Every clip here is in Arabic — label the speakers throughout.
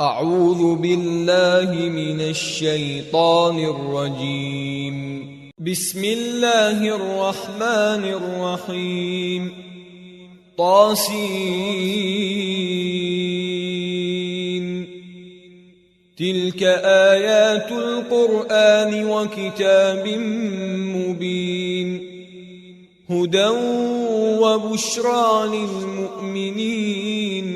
Speaker 1: أعوذ بالله من الشيطان الرجيم. بسم الله الرحمن الرحيم. طاسين. تلك آيات القرآن وكتاب مبين. هدى وبشرى للمؤمنين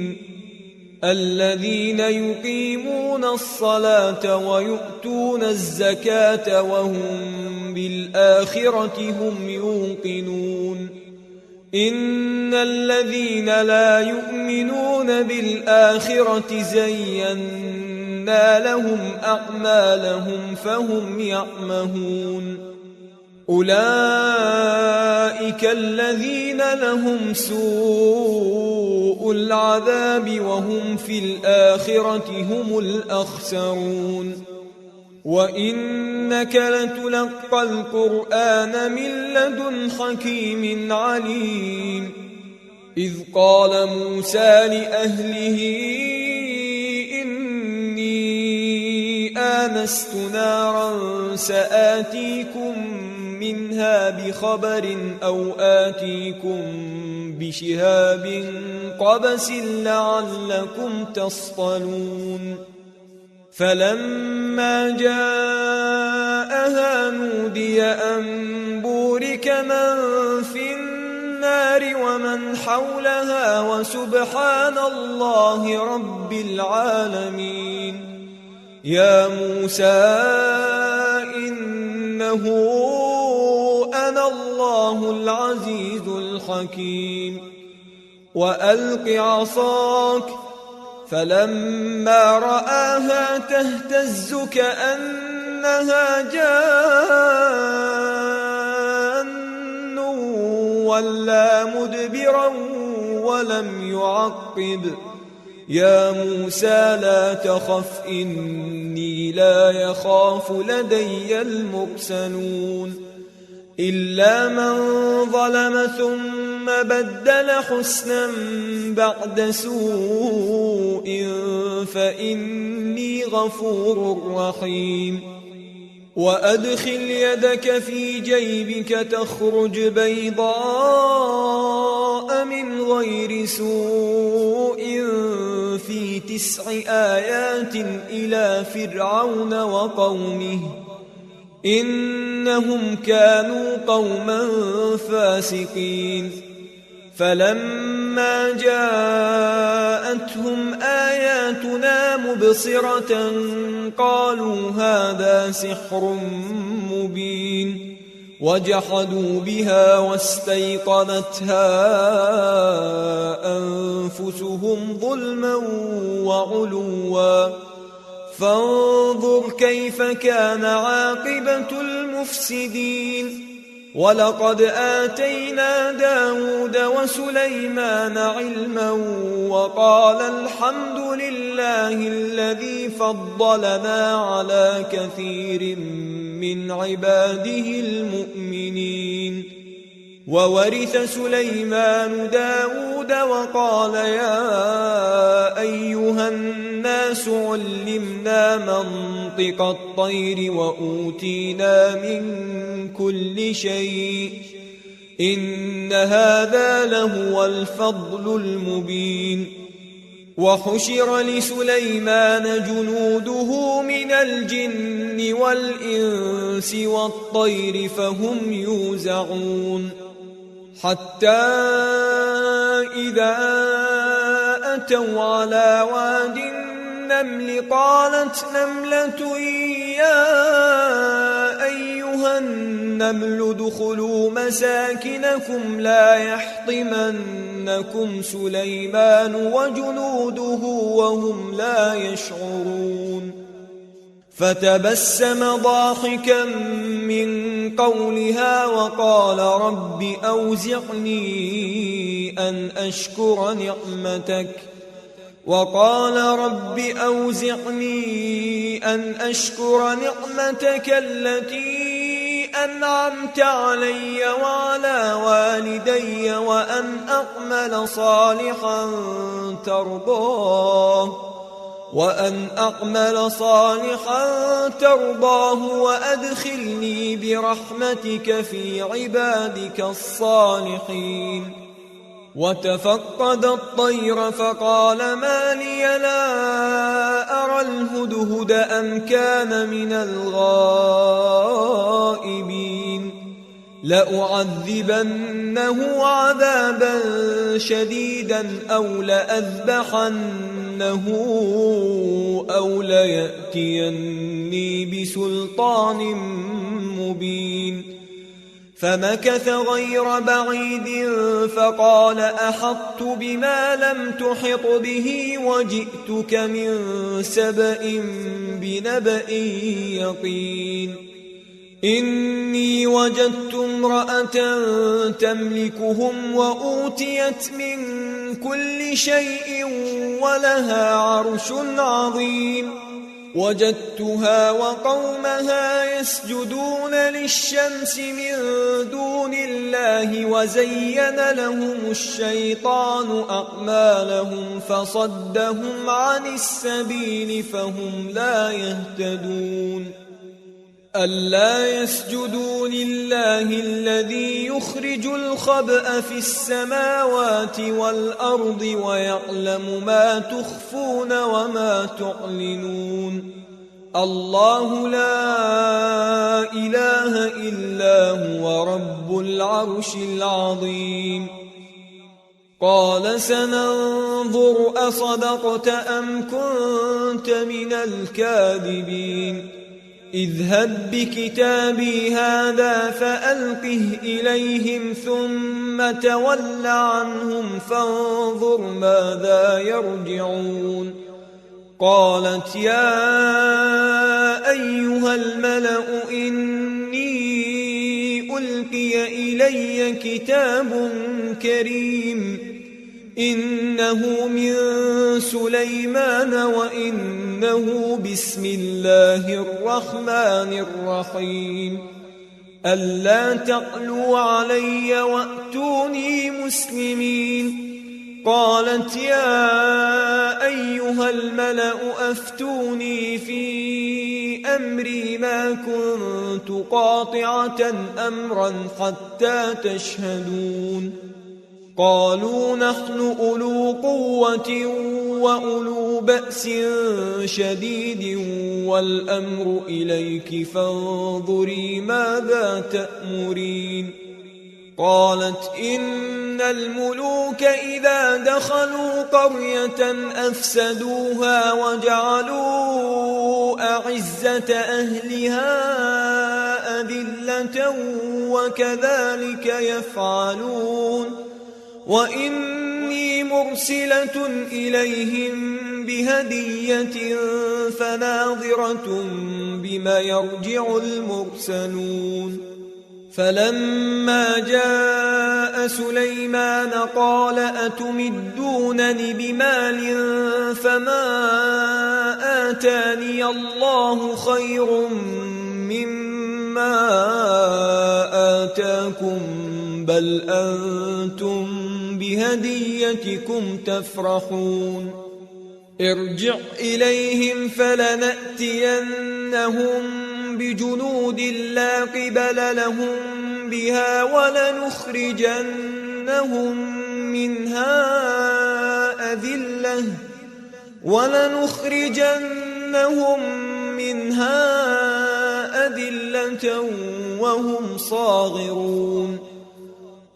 Speaker 1: الذين يقيمون الصلاة ويؤتون الزكاة وهم بالآخرة هم يوقنون. إن الذين لا يؤمنون بالآخرة زينا لهم أعمالهم فهم يعمهون. أولئك الذين لهم سوء العذاب وهم في الآخرة هم الأخسرون. وإنك لتلقى القرآن من لدن حكيم عليم. إذ قال موسى لأهله إني آنست نارا سآتيكم منها بخبر أو آتيكم بشهاب قبس لعلكم تصطلون. فلما جاءها نودي أن بورك من في النار ومن حولها وسبحان الله رب العالمين. يا موسى إنه أنا الله العزيز الحكيم. وألق عصاك. فلما رآها تهتز كأنها جان ولا مدبرا ولم يعقب. يا موسى لا تخف إني لا يخاف لدي المرسلون. إلا من ظلم ثم بدل حسنا بعد سوء فإني غفور رحيم. وأدخل يدك في جيبك تخرج بيضاء من غير سوء في 9 آيات إلى فرعون وقومه إنهم كانوا قوما فاسقين. فلما جاءتهم آياتنا مبصرة قالوا هذا سحر مبين. وجحدوا بها واستيقنتها أنفسهم ظلما وعلوا. فانظر كيف كان عاقبة المفسدين. ولقد آتينا داود وسليمان علما وقال الحمد لله الذي فضلنا على كثير من عباده المؤمنين. وورث سليمان داود وقال يا أيها الناس علمنا منطق الطير وأوتينا من كل شيء إن هذا لهو الفضل المبين. وحشر لسليمان جنوده من الجن والإنس والطير فهم يوزعون. حتى إذا أتوا على واد النمل قالت نملة يا أيها النمل ادخلوا مساكنكم لا يحطمنكم سليمان وجنوده وهم لا يشعرون. فتبسم ضاحكا من قولها وقال رب أوزعني أن أشكر نعمتك التي أنعمت علي وعلى والدي وأن أعمل صالحا ترضاه وأن أعمل صالحا ترضاه وأدخلني برحمتك في عبادك الصالحين. وتفقد الطير فقال ما لي لا أرى الهدهد أم كان من الغائبين. لأعذبنه عذابا شديدا أو لأذبحنه أو ليأتيني بسلطان مبين. فمكث غير بعيد فقال أحطت بما لم تحط به وجئتك من سبأ بنبأ يقين. إني وجدت امرأة تملكهم وأوتيت من كل شيء ولها عرش عظيم. وجدتها وقومها يسجدون للشمس من دون الله وزين لهم الشيطان أعمالهم فصدهم عن السبيل فهم لا يهتدون. ألا يسجدوا لله الذي يخرج الخبأ في السماوات والأرض ويعلم ما تخفون وما تعلنون. الله لا إله إلا هو رب العرش العظيم. قال سننظر أصدقت أم كنت من الكاذبين. اذهب بكتابي هذا فألقه إليهم ثم تول عنهم فانظر ماذا يرجعون. قالت يا أيها الملأ إني ألقي إلي كتاب كريم إنه من سليمان وإنه بسم الله الرحمن الرحيم. ألا تعلوا علي وأتوني مسلمين. قالت يا أيها الملأ أفتوني في أمري ما كنت قاطعة أمرا حتى تشهدون. قالوا نحن أولو قوة وأولو بأس شديد والأمر إليك فانظري ماذا تأمرين. قالت إن الملوك إذا دخلوا قرية أفسدوها وجعلوا أعزة أهلها أذلة وكذلك يفعلون. وإني مرسلة إليهم بهدية فناظرة بما يرجع المرسلون. فلما جاء سليمان قال أتمدونني بمال فما آتاني الله خير مما آتاكم بل أنتم بهديتكم تفرحون. ارجع إليهم فلنأتينهم بجنود لا قبل لهم بها ولنخرجنهم منها أذلة وهم صاغرون.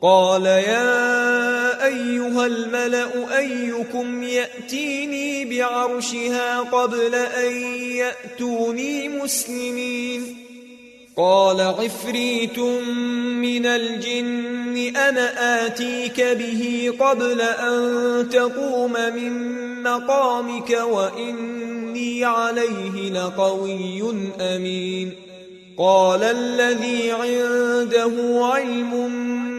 Speaker 1: قال يا أيها الملأ أيكم يأتيني بعرشها قبل أن يأتوني مسلمين. قال عفريت من الجن أنا آتيك به قبل أن تقوم من مقامك وإني عليه لقوي أمين. قال الذي عنده علم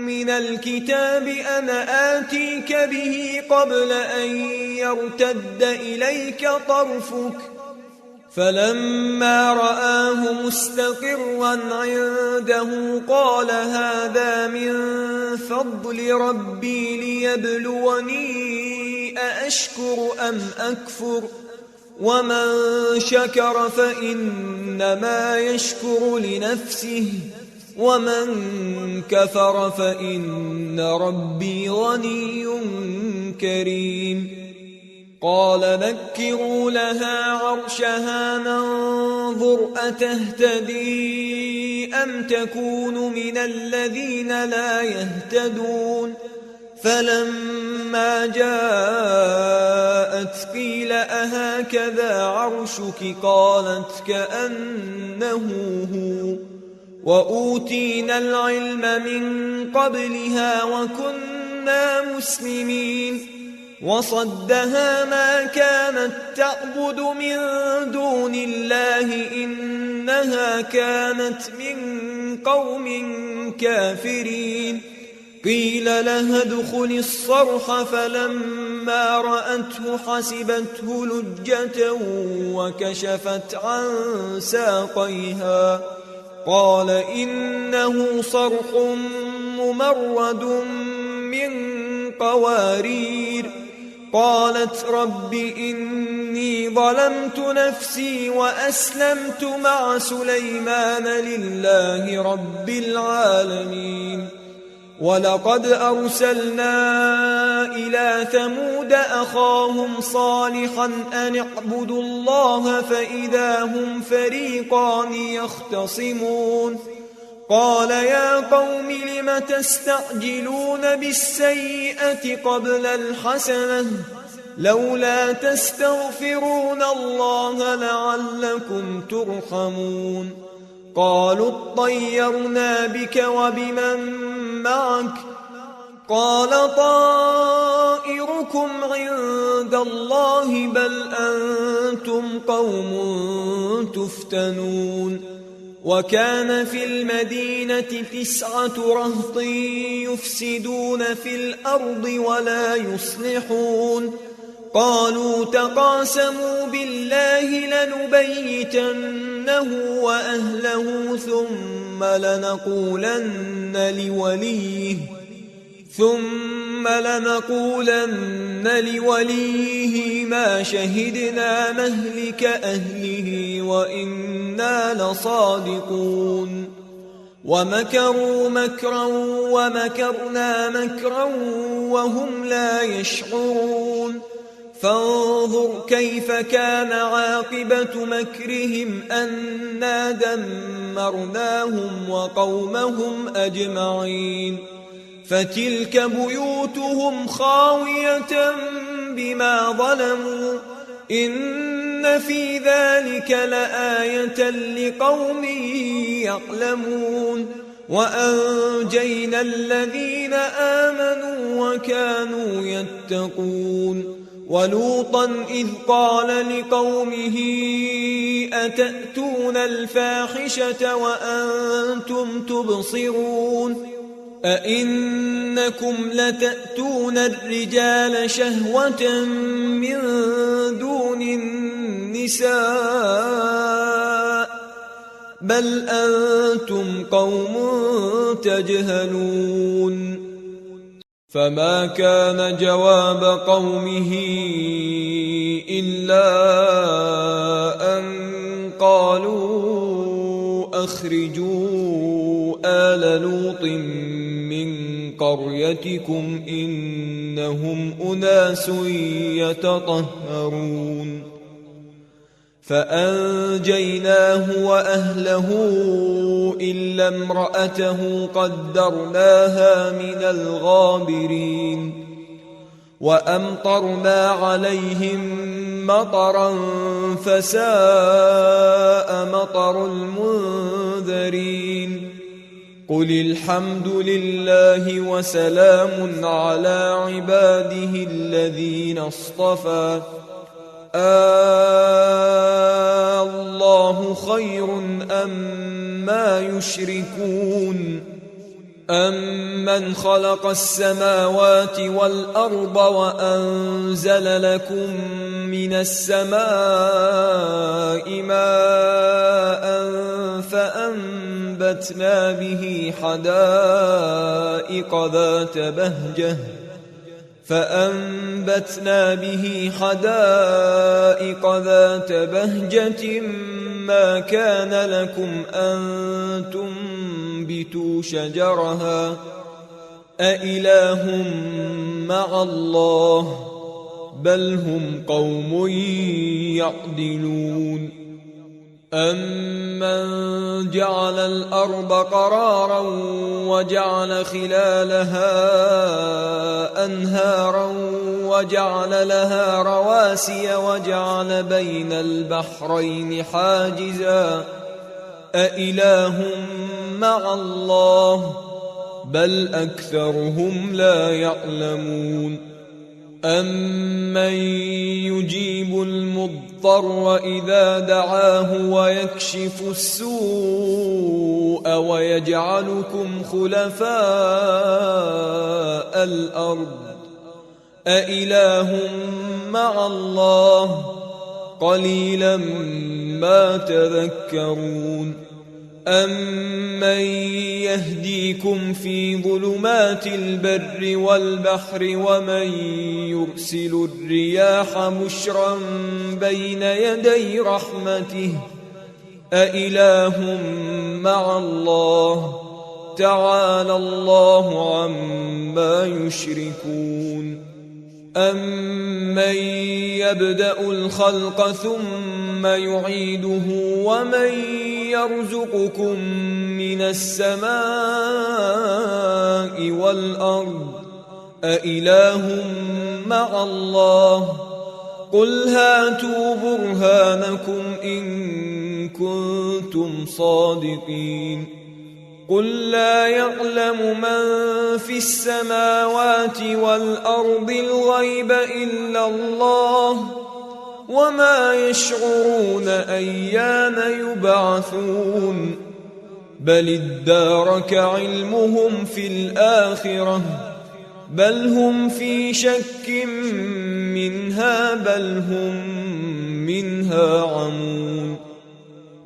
Speaker 1: من الكتاب أنا آتيك به قبل أن يرتد إليك طرفك. فلما رآه مستقرا عنده قال هذا من فضل ربي ليبلوني أأشكر أم أكفر ومن شكر فإنما يشكر لنفسه ومن كفر فإن ربي غني كريم قال نكروا لها عرشها ننظر أتهتدي أم تكون من الذين لا يهتدون فلما جاءت قيل أهكذا عرشك قالت كأنه هو وأوتينا العلم من قبلها وكنا مسلمين وصدها ما كانت تعبد من دون الله إنها كانت من قوم كافرين قيل لها ادخل الصرح فلما رأته حسبته لجة وكشفت عن ساقيها قال إنه صرح ممرد من قوارير قالت رب إني ظلمت نفسي وأسلمت مع سليمان لله رب العالمين ولقد أرسلنا إلى ثمود أخاهم صالحا أن اعبدوا الله فإذا هم فريقان يختصمون قال يا قوم لم تستعجلون بالسيئة قبل الحسنة لولا تستغفرون الله لعلكم ترحمون قالوا اطيرنا بك وبمن معك قال طائركم عند الله بل أنتم قوم تفتنون وكان في المدينة 9 رهط يفسدون في الأرض ولا يصلحون قالوا تقاسموا بالله لنبيتنه وأهله ثم لنقولن لوليه ما شهدنا مهلك أهله وإنا لصادقون ومكروا مكرا ومكرنا مكرا وهم لا يشعرون فانظر كيف كان عاقبة مكرهم أنا دمرناهم وقومهم أجمعين فتلك بيوتهم خاوية بما ظلموا إن في ذلك لآية لقوم يعلمون وأنجينا الذين آمنوا وكانوا يتقون ولوطا إذ قال لقومه أتأتون الفاحشة وأنتم تبصرون أئنكم لتأتون الرجال شهوة من دون النساء بل أنتم قوم تجهلون فما كان جواب قومه إلا أن قالوا أخرجوا آل لوط من قريتكم إنهم أناس يتطهرون فأنجيناه وأهله إلا امرأته قدرناها من الغابرين وأمطرنا عليهم مطرا فساء مطر المنذرين قل الحمد لله وسلام على عباده الذين اصطفى الله خير أما يشركون أمن خلق السماوات والأرض وأنزل لكم من السماء ماء فأنبتنا به حدائق ذات بهجة فأنبتنا به حدائق ذات بهجة ما كان لكم أن تنبتوا شجرها أإله مع الله بل هم قوم يعدلون أمن جعل الأرض قرارا وجعل خلالها أنهارا وجعل لها رواسي وجعل بين البحرين حاجزا أإله مع الله بل أكثرهم لا يعلمون أمن يجيب المضطر إذا دعاه ويكشف السوء ويجعلكم خلفاء الأرض أإله مع الله قليلا ما تذكرون أمن يهديكم في ظلمات البر والبحر ومن يرسل الرياح بشرا بين يدي رحمته أإله مع الله تعالى الله عما يشركون أمن يبدأ الخلق ثم يعيده ومن يرزقكم من السماء والأرض أإله مع الله قل هاتوا برهانكم إن كنتم صادقين قل لا يعلم من في السماوات والأرض الغيب إلا الله وما يشعرون أيان يبعثون بل ادارك علمهم في الآخرة بل هم في شك منها بل هم منها عمون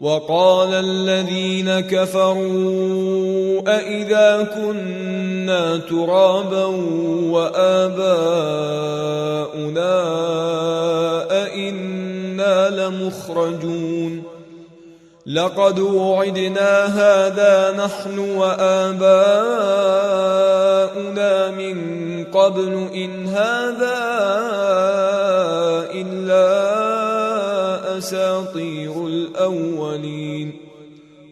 Speaker 1: وقال الذين كفروا أإذا كنا ترابا وآباؤنا أإنا لمخرجون لقد وعدنا هذا نحن وآباؤنا من قبل إن هذا إلا أساطير الأولين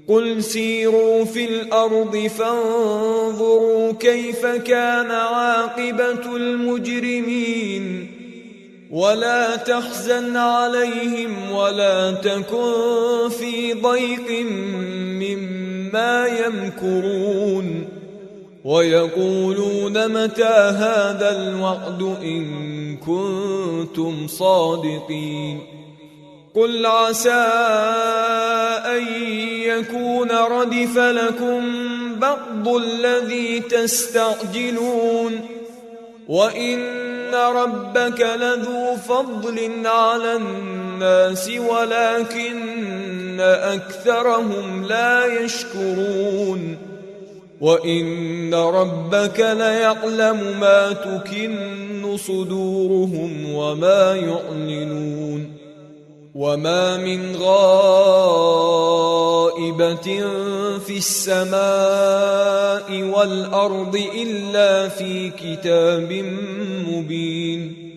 Speaker 1: قل سيروا في الأرض فانظروا كيف كان عاقبة المجرمين ولا تحزن عليهم ولا تكن في ضيق مما يمكرون ويقولون متى هذا الوعد إن كنتم صادقين قل عسى أن يكون ردف لكم بعض الذي تستعجلون وإن ربك لذو فضل على الناس ولكن أكثرهم لا يشكرون وإن ربك ليعلم ما تكن صدورهم وما يعلنون وما من غائبة في السماء والأرض إلا في كتاب مبين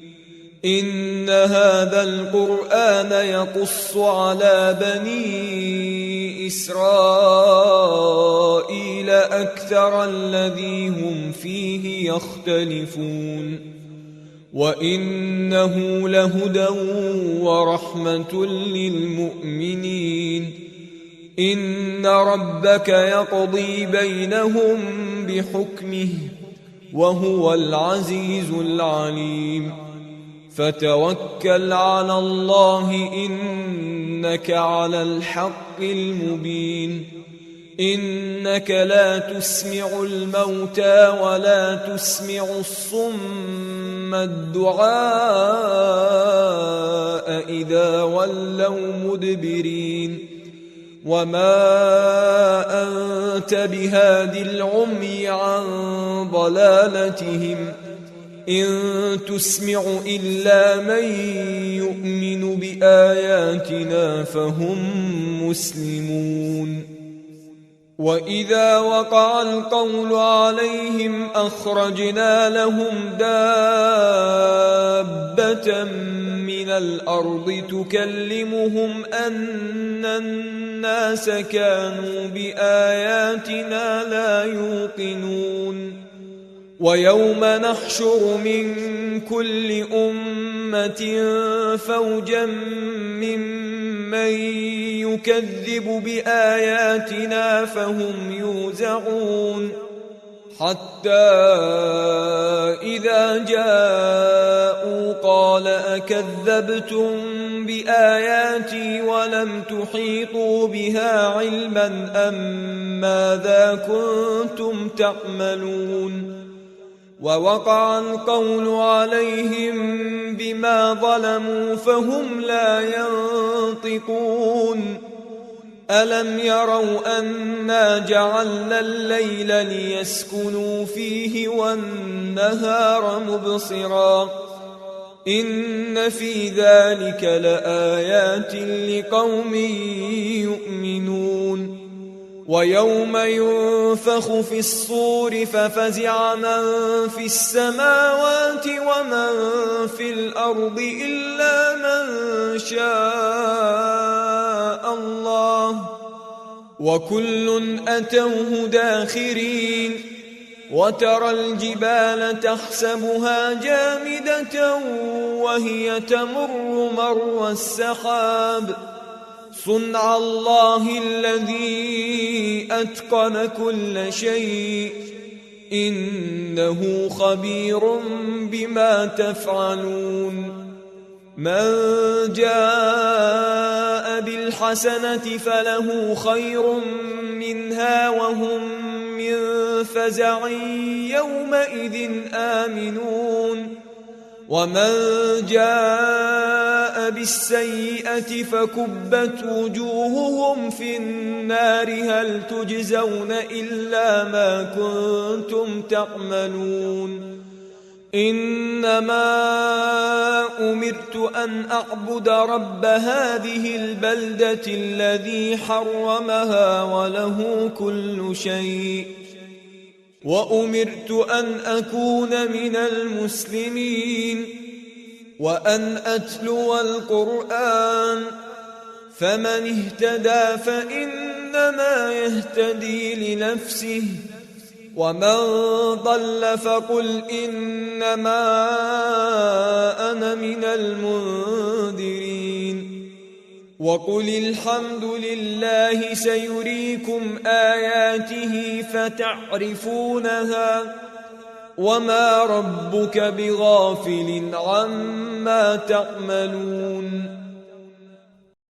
Speaker 1: إن هذا القرآن يقص على بني إسرائيل أكثر الذي هم فيه يختلفون وإنه لهدى ورحمة للمؤمنين إن ربك يقضي بينهم بحكمه وهو العزيز العليم فتوكل على الله إنك على الحق المبين إنك لا تسمع الموتى ولا تسمع الصم الدعاء إذا ولوا مدبرين وما أنت بهاد العمي عن ضلالتهم إن تسمع إلا من يؤمن بآياتنا فهم مسلمون وإذا وقع القول عليهم أخرجنا لهم دابة من الأرض تكلمهم أن الناس كانوا بآياتنا لا يوقنون ويوم نحشر من كل أمة فوجا ممن يكذب بآياتنا فهم يوزعون حتى إذا جاءوا قال أكذبتم بآياتي ولم تحيطوا بها علما أم ماذا كنتم تعملون ووقع القول عليهم بما ظلموا فهم لا ينطقون ألم يروا أنا جعلنا الليل ليسكنوا فيه والنهار مبصرا إن في ذلك لآيات لقوم يؤمنون ويوم ينفخ في الصور ففزع من في السماوات ومن في الأرض إلا من شاء الله وكل أتوه داخرين وترى الجبال تحسبها جامدة وهي تمر مر السحاب صنع الله الذي أتقن كل شيء إنه خبير بما تفعلون من جاء بالحسنة فله خير منها وهم من فزع يومئذ آمنون ومن جاء بالسيئة فكبت وجوههم في النار هل تجزون إلا ما كنتم تعملون إنما أمرت أن أعبد رب هذه البلدة الذي حرمها وله كل شيء وأمرت أن أكون من المسلمين وأن أتلو القرآن فمن اهتدى فإنما يهتدي لنفسه ومن ضل فقل إنما أنا من المنذرين وقل الحمد لله سيريكم آياته فتعرفونها وما ربك بغافل عما تعملون